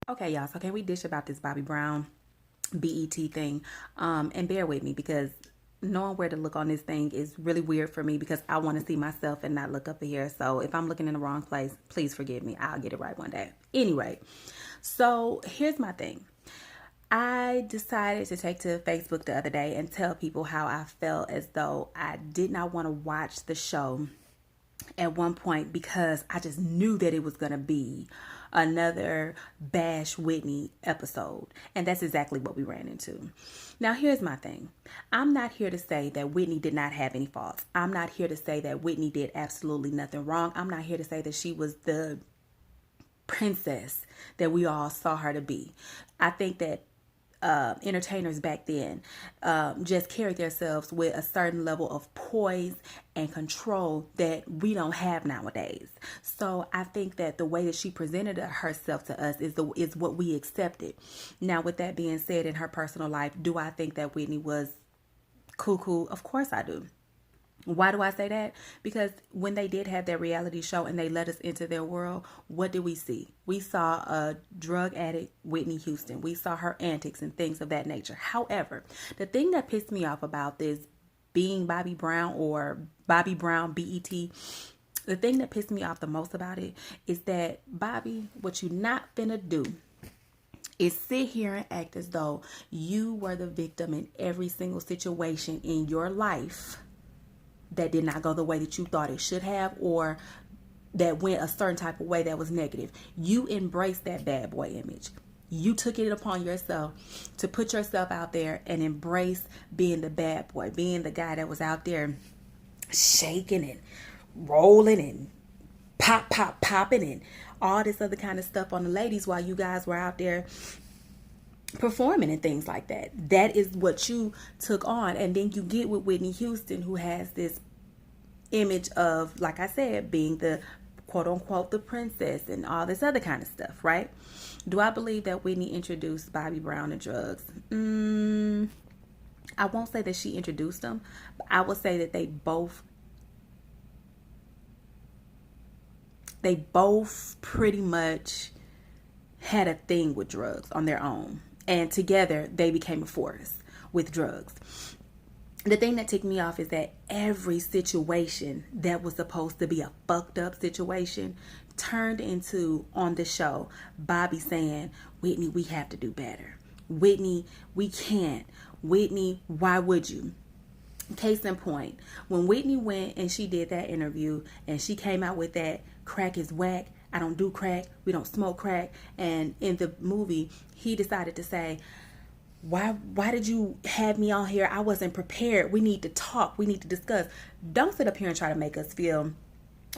Okay, y'all, so can we dish about this Bobby Brown BET thing? And bear with me because knowing where to look on this thing is really weird for me because I want to see myself and not look up here. So if I'm looking in the wrong place, please forgive me. I'll get it right one day. Anyway, so here's my thing. I decided to take to Facebook the other day and tell people how I felt as though I did not want to watch the show at one point because I just knew that it was going to be another Bash Whitney episode. And that's exactly what we ran into. Now, here's my thing. I'm not here to say that Whitney did not have any faults. I'm not here to say that Whitney did absolutely nothing wrong. I'm not here to say that she was the princess that we all saw her to be. I think that entertainers back then just carried themselves with a certain level of poise and control that we don't have nowadays. So I think that the way that she presented herself to us is what we accepted. Now, with that being said, in her personal life, do I think that Whitney was cuckoo? Of course I do. Why do I say that? Because when they did have their reality show and they let us into their world, what did we see? We saw a drug addict, Whitney Houston. We saw her antics and things of that nature. However, the thing that pissed me off about this being Bobby Brown or Bobby Brown BET, the thing that pissed me off the most about it is that, Bobby, what you not finna do is sit here and act as though you were the victim in every single situation in your life that did not go the way that you thought it should have, or that went a certain type of way that was negative. You embraced that bad boy image. You took it upon yourself to put yourself out there and embrace being the bad boy, being the guy that was out there shaking and rolling and popping and all this other kind of stuff on the ladies while you guys were out there performing and things like that. That is what you took on. And then you get with Whitney Houston, who has this image of, like I said, being the quote unquote the princess and all this other kind of stuff, right? Do I believe that Whitney introduced Bobby Brown to drugs? I won't say that she introduced them, but I will say that they both pretty much had a thing with drugs on their own. And together they became a force with drugs. The thing that ticked me off is that every situation that was supposed to be a fucked up situation turned into, on the show, Bobby saying, Whitney, we have to do better. Whitney, we can't. Whitney, why would you? Case in point, when Whitney went and she did that interview and she came out with that crack is whack, I don't do crack, we don't smoke crack, and in the movie he decided to say, why did you have me on here? I wasn't prepared. We need to talk. We need to discuss. Don't sit up here and try to make us feel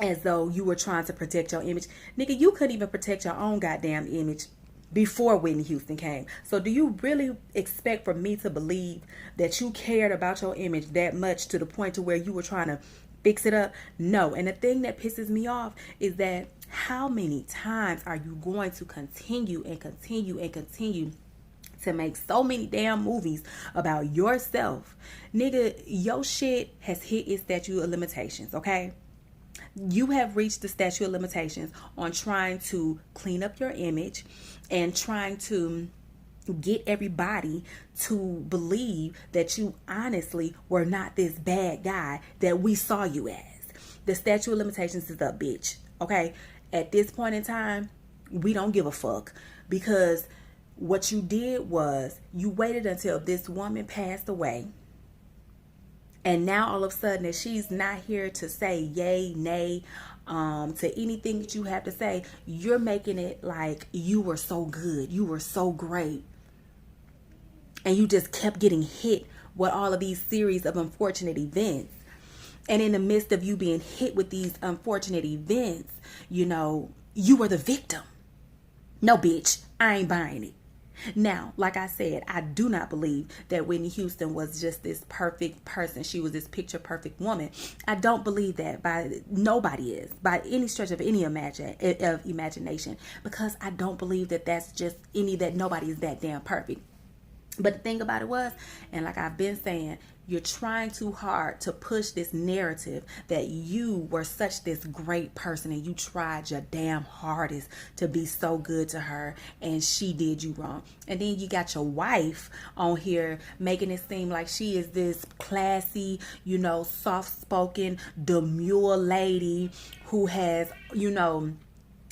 as though you were trying to protect your image. Nigga, you couldn't even protect your own goddamn image before Whitney Houston came. So do you really expect for me to believe that you cared about your image that much to the point to where you were trying to fix it up? No. And the thing that pisses me off is that how many times are you going to continue to make so many damn movies about yourself? Nigga, your shit has hit its statute of limitations, okay? You have reached the statute of limitations on trying to clean up your image and trying to get everybody to believe that you honestly were not this bad guy that we saw you as. The statute of limitations is up, bitch. Okay? At this point in time, we don't give a fuck, because what you did was you waited until this woman passed away. And now all of a sudden that she's not here to say yay, nay, to anything that you have to say, you're making it like you were so good, you were so great. And you just kept getting hit with all of these series of unfortunate events. And in the midst of you being hit with these unfortunate events, you were the victim. No, bitch, I ain't buying it. Now, like I said, I do not believe that Whitney Houston was just this perfect person. She was this picture perfect woman. I don't believe that. Nobody is, by any stretch of any imagination, because I don't believe that that nobody is that damn perfect. But the thing about it was, and like I've been saying, You're trying too hard to push this narrative that you were such this great person and you tried your damn hardest to be so good to her and she did you wrong. And then you got your wife on here making it seem like she is this classy, soft-spoken, demure lady who has,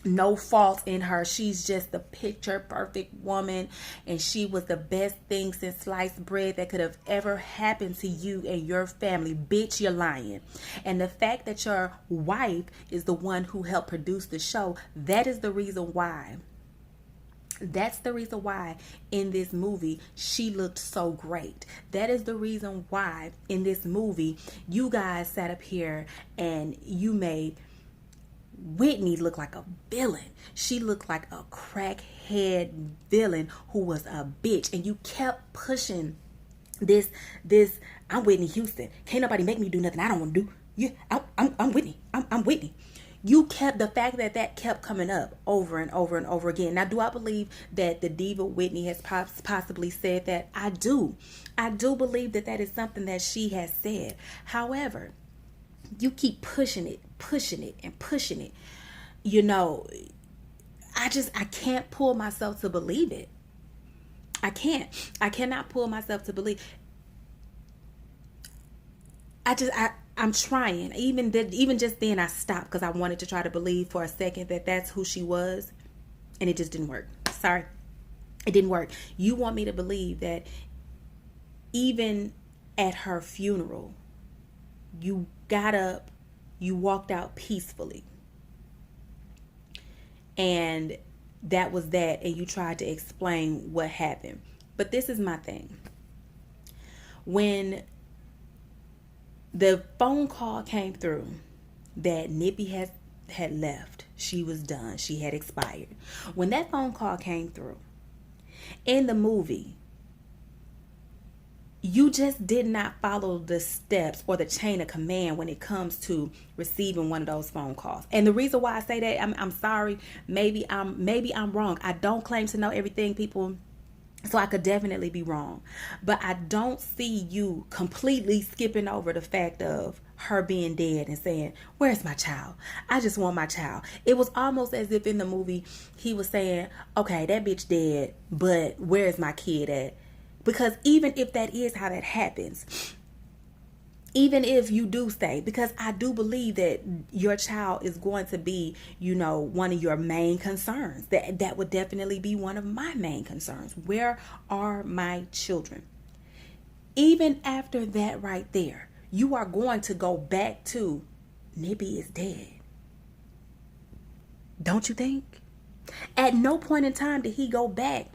no fault in her. She's just the picture perfect woman, and she was the best thing since sliced bread that could have ever happened to you and your family. Bitch, you're lying. And the fact that your wife is the one who helped produce the show, that is the reason why. That's the reason why in this movie she looked so great. That is the reason why in this movie you guys sat up here and you made Whitney looked like a villain. She looked like a crackhead villain who was a bitch. And you kept pushing this, I'm Whitney Houston. Can't nobody make me do nothing I don't want to do. I'm Whitney. I'm Whitney. You kept, the fact that kept coming up over and over and over again. Now, do I believe that the diva Whitney has possibly said that? I do. I do believe that is something that she has said. However, you keep pushing it. I can't pull myself to believe it. I cannot pull myself to believe. I'm trying. Even just then I stopped because I wanted to try to believe for a second that that's who she was, and it just didn't work. Sorry. It didn't work. You want me to believe that even at her funeral, you got up, you walked out peacefully, and that was that, and you tried to explain what happened. But this is my thing. When the phone call came through that Nippy had left, she was done, she had expired. When that phone call came through, in the movie, you just did not follow the steps or the chain of command when it comes to receiving one of those phone calls. And the reason why I say that, I'm sorry, maybe I'm wrong. I don't claim to know everything, people, so I could definitely be wrong. But I don't see you completely skipping over the fact of her being dead and saying, "Where's my child? I just want my child." It was almost as if in the movie he was saying, "Okay, that bitch dead, but where's my kid at?" Because even if that is how that happens, even if you do stay, because I do believe that your child is going to be, one of your main concerns. That would definitely be one of my main concerns. Where are my children? Even after that right there, you are going to go back to Nippy is dead. Don't you think? At no point in time did he go back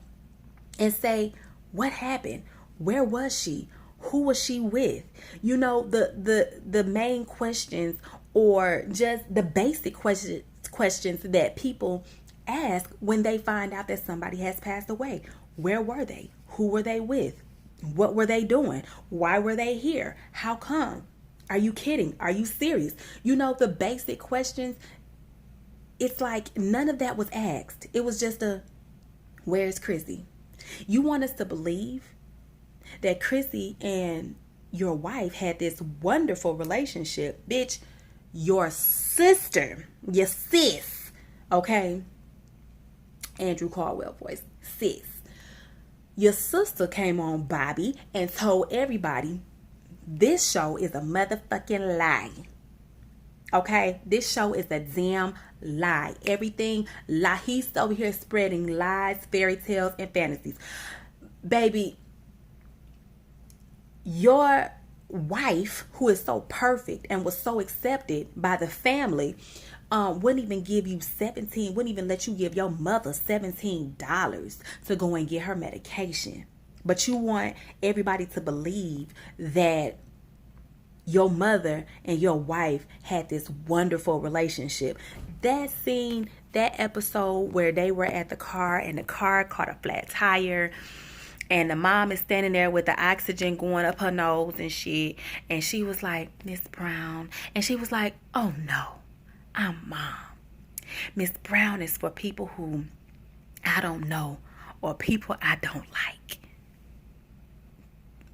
and say, what happened? Where was she? Who was she with? The main questions, or just the basic questions that people ask when they find out that somebody has passed away. Where were they? Who were they with? What were they doing? Why were they here? How come? Are you kidding? Are you serious? The basic questions, it's like none of that was asked. It was just where's Chrissy? You want us to believe that Chrissy and your wife had this wonderful relationship. Bitch, your sister, your sis, okay? Andrew Caldwell voice, sis. Your sister came on Bobby and told everybody this show is a motherfucking lie. Okay? This show is a damn lie. Everything lie. He's over here spreading lies, fairy tales, and fantasies. Baby, your wife, who is so perfect and was so accepted by the family, wouldn't even give you wouldn't even let you give your mother $17 to go and get her medication. But you want everybody to believe that your mother and your wife had this wonderful relationship. That scene, that episode where they were at the car and the car caught a flat tire, and the mom is standing there with the oxygen going up her nose and shit, and she was like, "Miss Brown," and she was like, "Oh no, I'm Mom. Miss Brown is for people who I don't know or people I don't like."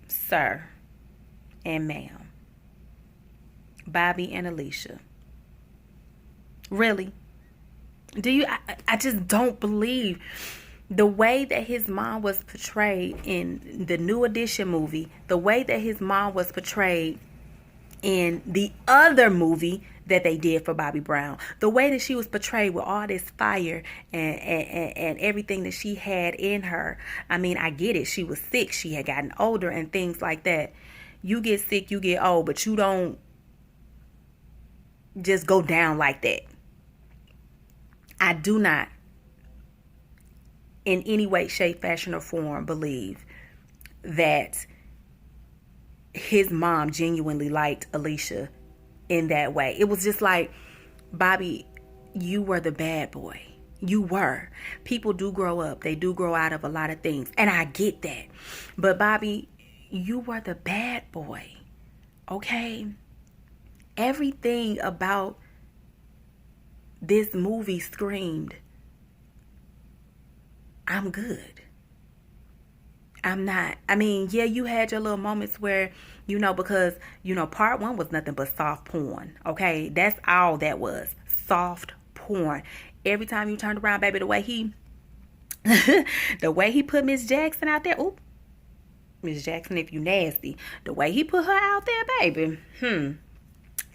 Sir, and ma'am. Bobby and Alicia. Really? Do you? I just don't believe the way that his mom was portrayed in the New Edition movie, the way that his mom was portrayed in the other movie that they did for Bobby Brown, the way that she was portrayed with all this fire and everything that she had in her. I mean, I get it. She was sick. She had gotten older and things like that. You get sick, you get old, but you don't just go down like that. I do not in any way, shape, fashion, or form believe that his mom genuinely liked Alicia in that way. It was just like, Bobby, you were the bad boy. You were. People do grow up. They do grow out of a lot of things. And I get that. But Bobby, you were the bad boy. Okay? Everything about this movie screamed, I'm good. I'm not. I mean, yeah, you had your little moments where, because, part one was nothing but soft porn. Okay? That's all that was. Soft porn. Every time you turned around, baby, the way he put Miss Jackson out there. Ooh, Miss Jackson, if you nasty. The way he put her out there, baby.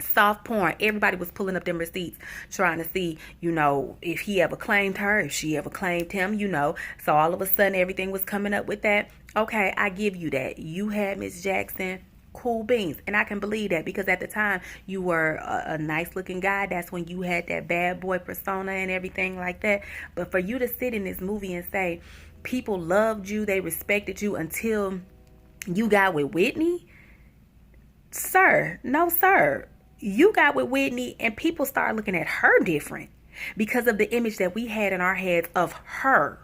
Soft porn. Everybody was pulling up them receipts trying to see, if he ever claimed her, if she ever claimed him, So all of a sudden everything was coming up with that. Okay, I give you that. You had Miss Jackson, cool beans. And I can believe that because at the time you were a nice looking guy. That's when you had that bad boy persona and everything like that. But for you to sit in this movie and say people loved you, they respected you until you got with Whitney, sir, no sir. You got with Whitney and people start looking at her different because of the image that we had in our heads of her.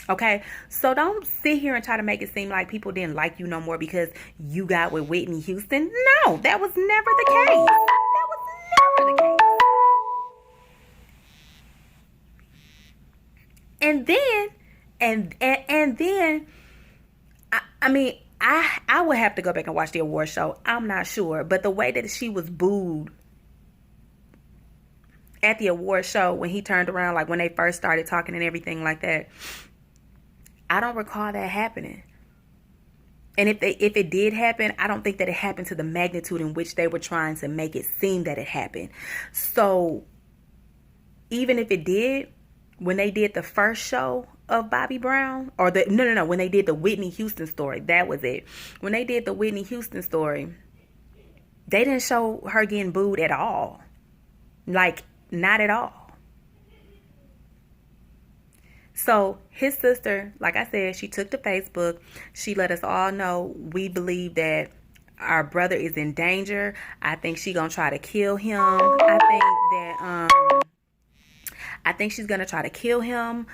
Okay, so don't sit here and try to make it seem like people didn't like you no more because you got with Whitney Houston. No, that was never the case. That was never the case. And then, I mean, I would have to go back and watch the award show. I'm not sure, but the way that she was booed at the award show when he turned around, like when they first started talking and everything like that. I don't recall that happening. And if it did happen, I don't think that it happened to the magnitude in which they were trying to make it seem that it happened. So even if it did, when they did the first show of Bobby Brown, or when they did the Whitney Houston story, that was it. When they did the Whitney Houston story, they didn't show her getting booed at all. Like, not at all. So his sister, like I said, she took to Facebook. She let us all know we believe that our brother is in danger. I think she's gonna try to kill him. I think she's gonna try to kill him.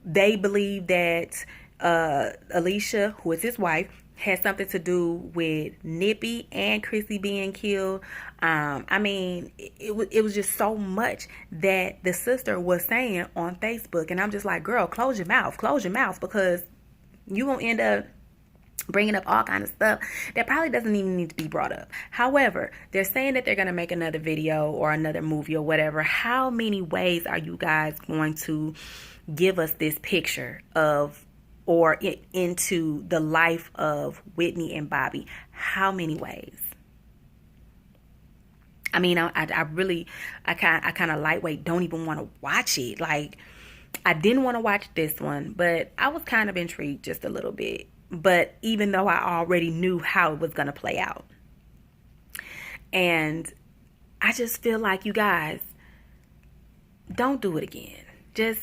They believe that Alicia, who is his wife, has something to do with Nippy and Chrissy being killed. I mean, it was just so much that the sister was saying on Facebook. And I'm just like, girl, close your mouth, because you gonna end up bringing up all kind of stuff that probably doesn't even need to be brought up. However, they're saying that they're going to make another video or another movie or whatever. How many ways are you guys going to give us this picture of or into the life of Whitney and Bobby? How many ways? I mean, I kind of lightweight don't even want to watch it. Like, I didn't want to watch this one, but I was kind of intrigued just a little bit. But even though I already knew how it was going to play out. And I just feel like, you guys, don't do it again. Just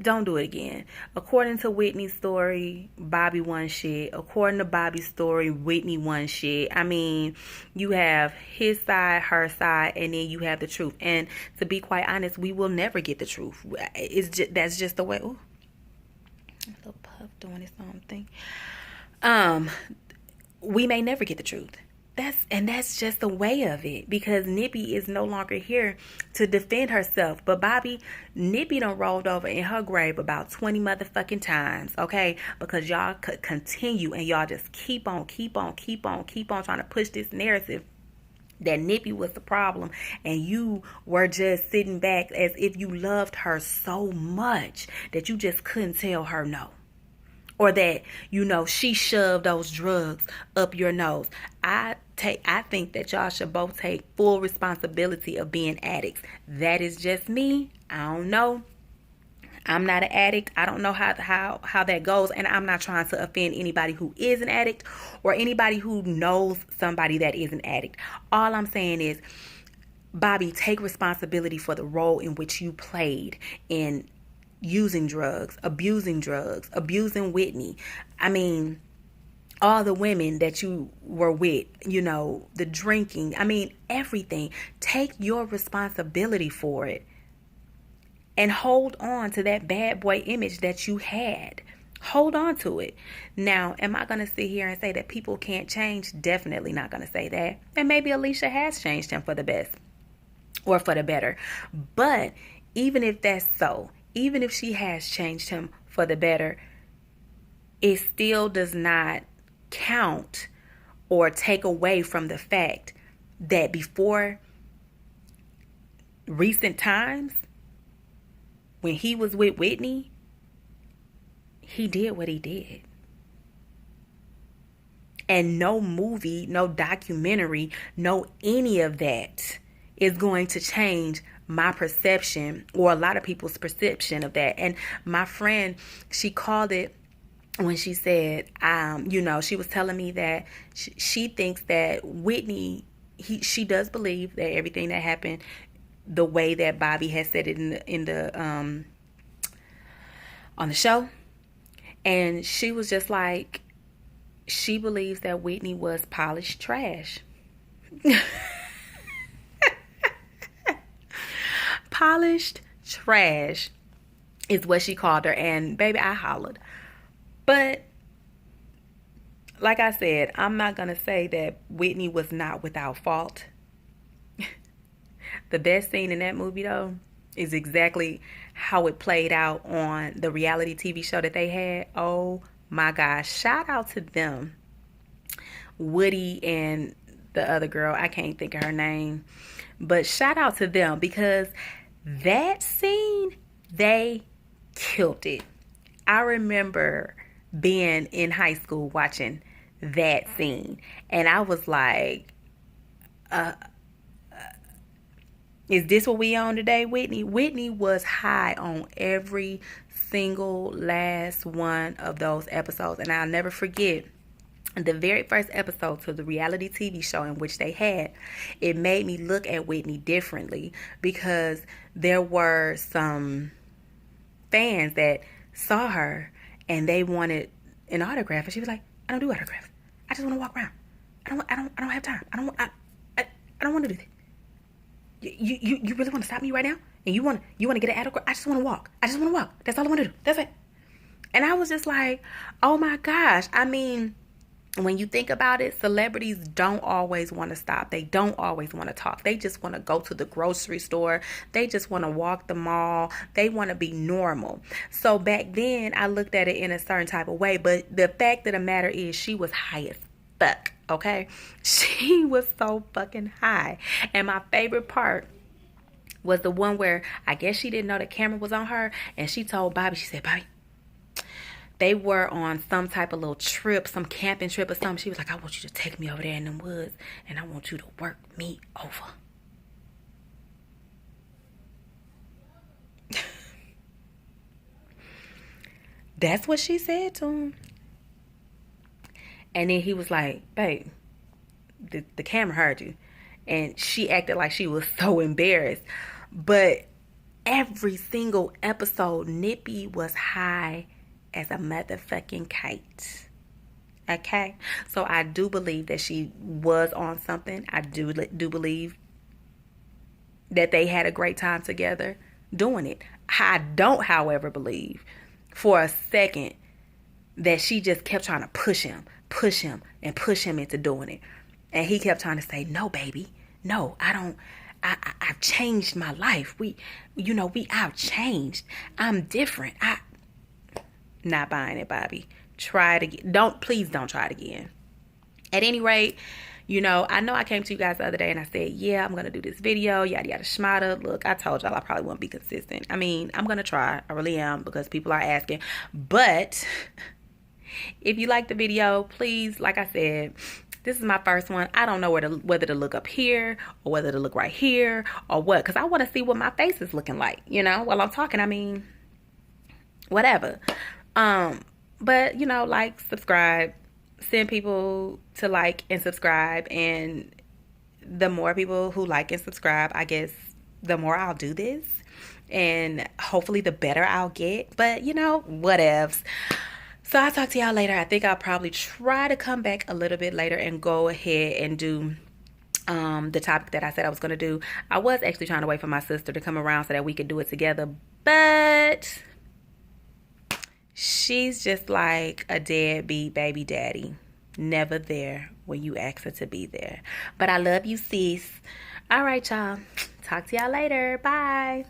don't do it again. According to Whitney's story, Bobby won shit. According to Bobby's story, Whitney won shit. I mean, you have his side, her side, and then you have the truth. And to be quite honest, we will never get the truth. That's just the way. Ooh, a little puff doing its own thing. We may never get the truth. that's just the way of it, because Nippy is no longer here to defend herself. But Bobby, Nippy done rolled over in her grave about 20 motherfucking times, okay? Because y'all could continue and y'all just keep on trying to push this narrative that Nippy was the problem, and you were just sitting back as if you loved her so much that you just couldn't tell her no. Or that, she shoved those drugs up your nose. I think that y'all should both take full responsibility of being addicts. That is just me. I don't know. I'm not an addict. I don't know how that goes. And I'm not trying to offend anybody who is an addict or anybody who knows somebody that is an addict. All I'm saying is, Bobby, take responsibility for the role in which you played in using drugs, abusing Whitney. I mean, all the women that you were with, the drinking. I mean, everything. Take your responsibility for it. And hold on to that bad boy image that you had. Hold on to it. Now, am I going to sit here and say that people can't change? Definitely not going to say that. And maybe Alicia has changed him for the best or for the better. But even if that's so, even if she has changed him for the better, it still does not count or take away from the fact that before recent times, when he was with Whitney, he did what he did. And no movie, no documentary, no any of that is going to change my perception or a lot of people's perception of that. And my friend, she called it when she said, she was telling me that she thinks that Whitney, she does believe that everything that happened, the way that Bobby has said it in the on the show, and she was just like, she believes that Whitney was polished trash. Polished trash is what she called her, and baby, I hollered. But like I said, I'm not gonna say that Whitney was not without fault. The best scene in that movie, though, is exactly how it played out on the reality TV show that they had. Oh my gosh. Shout out to them. Woody and the other girl. I can't think of her name. But shout out to them, because that scene, they killed it. I remember being in high school watching that scene. And I was like, is this what we on today, Whitney? Whitney was high on every single last one of those episodes. And I'll never forget the very first episode to the reality TV show in which they had. It made me look at Whitney differently, because there were some fans that saw her and they wanted an autograph. And she was like, I don't do autographs. I just want to walk around. I don't have time. I don't want to do that. You really want to stop me right now? And you want to get an autograph? I just want to walk. That's all I want to do. That's it. And I was just like, oh my gosh. I mean, when you think about it, celebrities don't always want to stop. They don't always want to talk. They just want to go to the grocery store. They just want to walk the mall. They want to be normal. So back then, I looked at it in a certain type of way. But the fact of the matter is, she was high as fuck. Okay, she was so fucking high. And my favorite part was the one where I guess she didn't know the camera was on her, and she told Bobby, she said, Bobby, they were on some type of little trip, some camping trip or something. She was like, I want you to take me over there in them woods, and I want you to work me over. That's what she said to him. And then he was like, babe, the camera heard you. And she acted like she was so embarrassed. But every single episode, Nippy was high as a motherfucking kite. Okay? So I do believe that she was on something. I do believe that they had a great time together doing it. I don't, however, believe for a second that she just kept trying to push him into doing it. And he kept trying to say, no, baby, no, I don't. I've changed my life. I've changed. I'm different. Not buying it, Bobby. Try it again. Please don't try it again. At any rate, I know I came to you guys the other day and I said, yeah, I'm going to do this video, yada, yada, schmata. Look, I told y'all I probably won't be consistent. I mean, I'm going to try. I really am, because people are asking. But if you like the video, please, like I said, this is my first one. I don't know whether to look up here or whether to look right here or what, because I want to see what my face is looking like, while I'm talking. I mean, whatever. But, like, subscribe, send people to like and subscribe. And the more people who like and subscribe, I guess, the more I'll do this. And hopefully the better I'll get. But, whatevs. So I'll talk to y'all later. I think I'll probably try to come back a little bit later and go ahead and do the topic that I said I was going to do. I was actually trying to wait for my sister to come around so that we could do it together. But she's just like a deadbeat baby daddy. Never there when you ask her to be there. But I love you, sis. All right, y'all. Talk to y'all later. Bye.